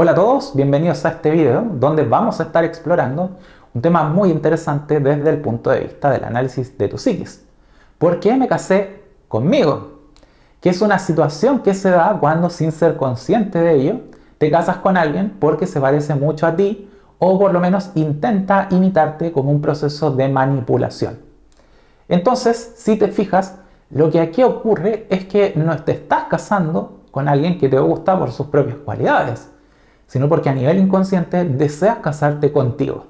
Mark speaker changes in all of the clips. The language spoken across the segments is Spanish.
Speaker 1: Hola a todos, bienvenidos a este video donde vamos a estar explorando un tema muy interesante desde el punto de vista del análisis de tu psiquis. ¿Por qué me casé conmigo? Que es una situación que se da cuando, sin ser consciente de ello, te casas con alguien porque se parece mucho a ti o por lo menos intenta imitarte como un proceso de manipulación. Entonces, si te fijas, lo que aquí ocurre es que no te estás casando con alguien que te gusta por sus propias cualidades, sino porque a nivel inconsciente deseas casarte contigo.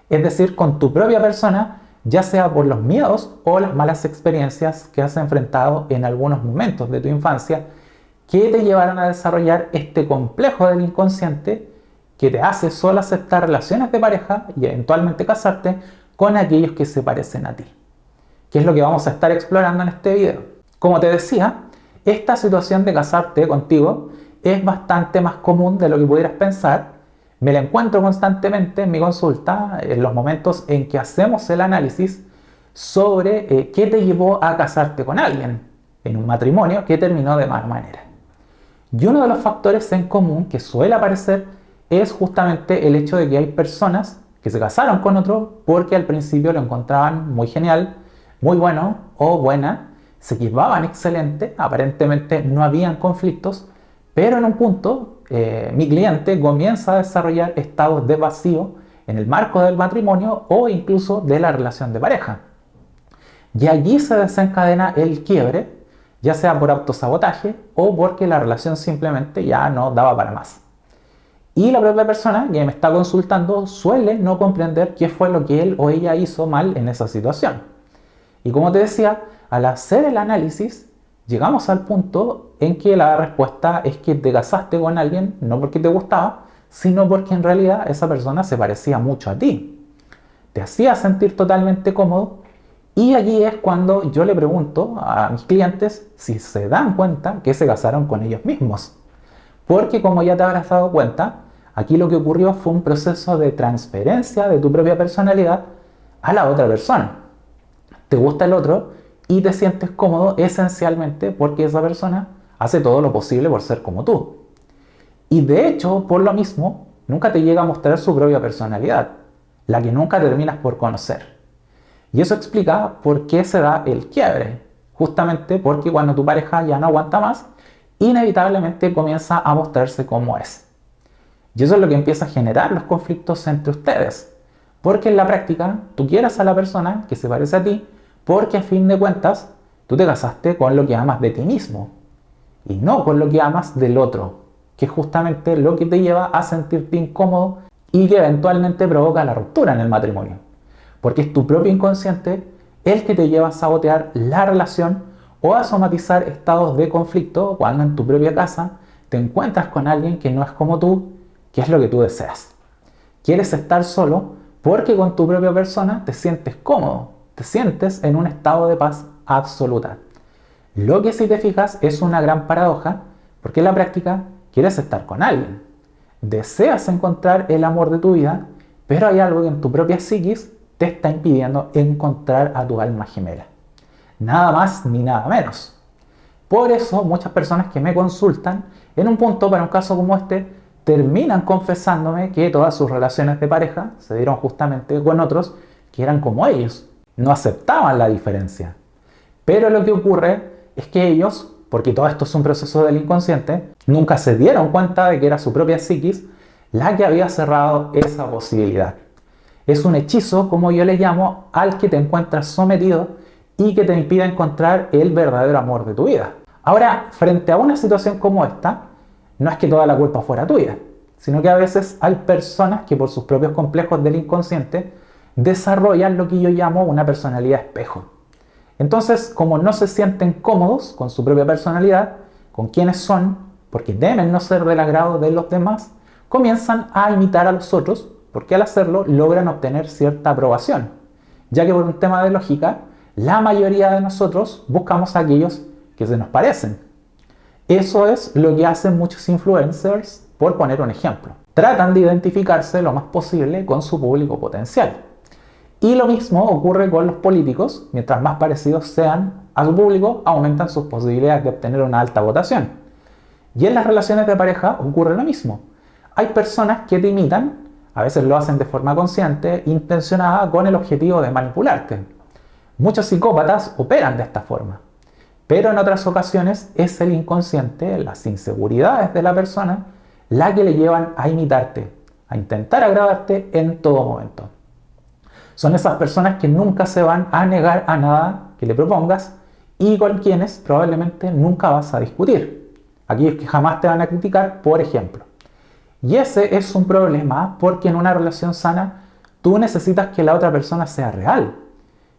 Speaker 1: Es decir, con tu propia persona, ya sea por los miedos o las malas experiencias que has enfrentado en algunos momentos de tu infancia, que te llevaron a desarrollar este complejo del inconsciente que te hace solo aceptar relaciones de pareja y eventualmente casarte con aquellos que se parecen a ti, que es lo que vamos a estar explorando en este video. Como te decía, esta situación de casarte contigo es bastante más común de lo que pudieras pensar. Me la encuentro constantemente en mi consulta, en los momentos en que hacemos el análisis sobre qué te llevó a casarte con alguien en un matrimonio que terminó de mala manera. Y uno de los factores en común que suele aparecer es justamente el hecho de que hay personas que se casaron con otro porque al principio lo encontraban muy genial, muy bueno o buena, se llevaban excelente, aparentemente no habían conflictos, pero en un punto mi cliente comienza a desarrollar estados de vacío en el marco del matrimonio o incluso de la relación de pareja. Y allí se desencadena el quiebre, ya sea por autosabotaje o porque la relación simplemente ya no daba para más. Y la propia persona que me está consultando suele no comprender qué fue lo que él o ella hizo mal en esa situación. Y como te decía, al hacer el análisis, llegamos al punto en que la respuesta es que te casaste con alguien no porque te gustaba, sino porque en realidad esa persona se parecía mucho a ti. Te hacía sentir totalmente cómodo y allí es cuando yo le pregunto a mis clientes si se dan cuenta que se casaron con ellos mismos. Porque como ya te habrás dado cuenta, aquí lo que ocurrió fue un proceso de transferencia de tu propia personalidad a la otra persona. Te gusta el otro y te sientes cómodo esencialmente porque esa persona hace todo lo posible por ser como tú. Y de hecho, por lo mismo, nunca te llega a mostrar su propia personalidad, la que nunca terminas por conocer. Y eso explica por qué se da el quiebre, justamente porque cuando tu pareja ya no aguanta más, inevitablemente comienza a mostrarse como es. Y eso es lo que empieza a generar los conflictos entre ustedes, porque en la práctica tú quieres a la persona que se parece a ti, porque a fin de cuentas tú te casaste con lo que amas de ti mismo y no con lo que amas del otro, que es justamente lo que te lleva a sentirte incómodo y que eventualmente provoca la ruptura en el matrimonio, porque es tu propio inconsciente el que te lleva a sabotear la relación o a somatizar estados de conflicto cuando en tu propia casa te encuentras con alguien que no es como tú, que es lo que tú deseas. Quieres estar solo porque con tu propia persona te sientes cómodo, te sientes en un estado de paz absoluta. Lo que si te fijas es una gran paradoja, porque en la práctica quieres estar con alguien. Deseas encontrar el amor de tu vida, pero hay algo que en tu propia psiquis te está impidiendo encontrar a tu alma gemela. Nada más ni nada menos. Por eso muchas personas que me consultan, en un punto para un caso como este, terminan confesándome que todas sus relaciones de pareja se dieron justamente con otros que eran como ellos. No aceptaban la diferencia. Pero lo que ocurre es que ellos, porque todo esto es un proceso del inconsciente, nunca se dieron cuenta de que era su propia psiquis la que había cerrado esa posibilidad. Es un hechizo, como yo le llamo, al que te encuentras sometido y que te impide encontrar el verdadero amor de tu vida. Ahora, frente a una situación como esta, no es que toda la culpa fuera tuya, sino que a veces hay personas que por sus propios complejos del inconsciente desarrollan lo que yo llamo una personalidad espejo. Entonces, como no se sienten cómodos con su propia personalidad, con quienes son, porque temen no ser del agrado de los demás, comienzan a imitar a los otros, porque al hacerlo logran obtener cierta aprobación, ya que por un tema de lógica, la mayoría de nosotros buscamos a aquellos que se nos parecen. Eso es lo que hacen muchos influencers, por poner un ejemplo. Tratan de identificarse lo más posible con su público potencial. Y lo mismo ocurre con los políticos. Mientras más parecidos sean a su público, aumentan sus posibilidades de obtener una alta votación. Y en las relaciones de pareja ocurre lo mismo. Hay personas que te imitan, a veces lo hacen de forma consciente, intencionada, con el objetivo de manipularte. Muchos psicópatas operan de esta forma, pero en otras ocasiones es el inconsciente, las inseguridades de la persona, la que le llevan a imitarte, a intentar agradarte en todo momento. Son esas personas que nunca se van a negar a nada que le propongas y con quienes probablemente nunca vas a discutir. Aquellos que jamás te van a criticar, por ejemplo. Y ese es un problema porque en una relación sana tú necesitas que la otra persona sea real,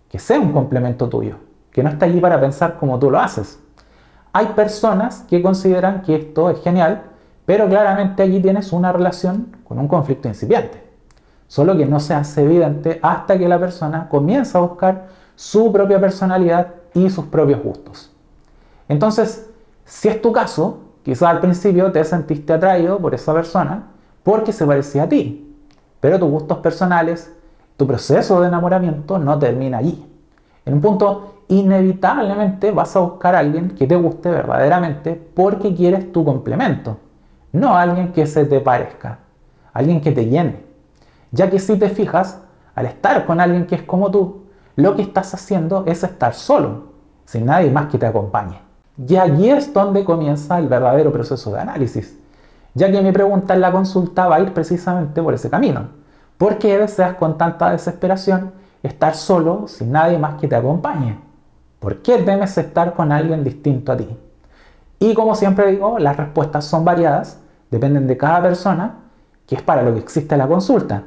Speaker 1: que sea un complemento tuyo, que no esté allí para pensar como tú lo haces. Hay personas que consideran que esto es genial, pero claramente allí tienes una relación con un conflicto incipiente. Solo que no se hace evidente hasta que la persona comienza a buscar su propia personalidad y sus propios gustos. Entonces, si es tu caso, quizás al principio te sentiste atraído por esa persona porque se parecía a ti, pero tus gustos personales, tu proceso de enamoramiento no termina allí. En un punto, inevitablemente vas a buscar a alguien que te guste verdaderamente porque quieres tu complemento, no a alguien que se te parezca, alguien que te llene. Ya que si te fijas, al estar con alguien que es como tú, lo que estás haciendo es estar solo, sin nadie más que te acompañe. Y allí es donde comienza el verdadero proceso de análisis, ya que mi pregunta en la consulta va a ir precisamente por ese camino. ¿Por qué deseas con tanta desesperación estar solo sin nadie más que te acompañe? ¿Por qué temes estar con alguien distinto a ti? Y como siempre digo, las respuestas son variadas, dependen de cada persona, que es para lo que existe la consulta.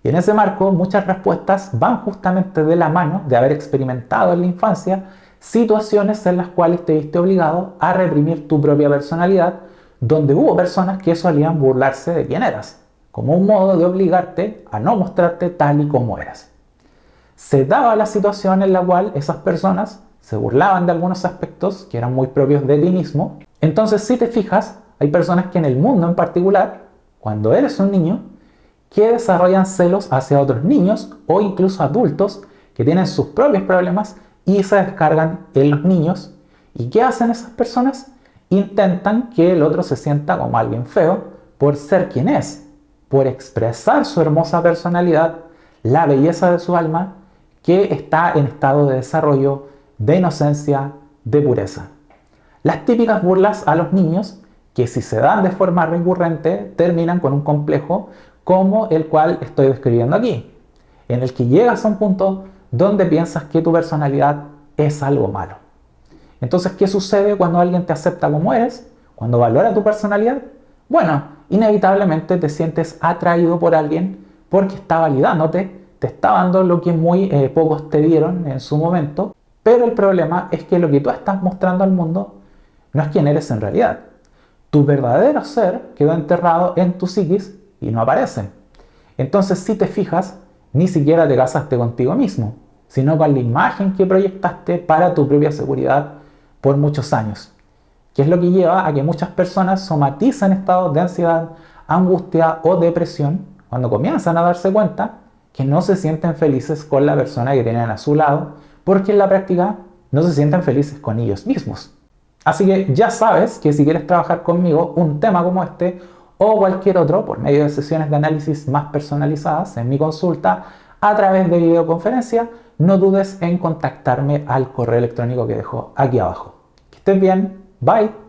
Speaker 1: Y en ese marco, muchas respuestas van justamente de la mano de haber experimentado en la infancia situaciones en las cuales te viste obligado a reprimir tu propia personalidad, donde hubo personas que solían burlarse de quién eras, como un modo de obligarte a no mostrarte tal y como eras. Se daba la situación en la cual esas personas se burlaban de algunos aspectos que eran muy propios de ti mismo. Entonces, si te fijas, hay personas que en el mundo en particular, cuando eres un niño, que desarrollan celos hacia otros niños o incluso adultos que tienen sus propios problemas y se descargan en los niños. ¿Y qué hacen esas personas? Intentan que el otro se sienta como alguien feo por ser quien es, por expresar su hermosa personalidad, la belleza de su alma, que está en estado de desarrollo, de inocencia, de pureza. Las típicas burlas a los niños, que si se dan de forma recurrente, terminan con un complejo como el cual estoy describiendo aquí, en el que llegas a un punto donde piensas que tu personalidad es algo malo. Entonces, ¿qué sucede cuando alguien te acepta como eres? Cuando valora tu personalidad. Bueno, inevitablemente te sientes atraído por alguien porque está validándote, te está dando lo que muy pocos te dieron en su momento, pero el problema es que lo que tú estás mostrando al mundo no es quién eres en realidad. Tu verdadero ser quedó enterrado en tu psiquis y no aparece. Entonces, si te fijas, ni siquiera te casaste contigo mismo, sino con la imagen que proyectaste para tu propia seguridad por muchos años, que es lo que lleva a que muchas personas somaticen estados de ansiedad, angustia o depresión cuando comienzan a darse cuenta que no se sienten felices con la persona que tienen a su lado, porque en la práctica no se sienten felices con ellos mismos. Así que ya sabes que si quieres trabajar conmigo un tema como este o cualquier otro por medio de sesiones de análisis más personalizadas en mi consulta a través de videoconferencia, no dudes en contactarme al correo electrónico que dejo aquí abajo. Que estés bien, bye.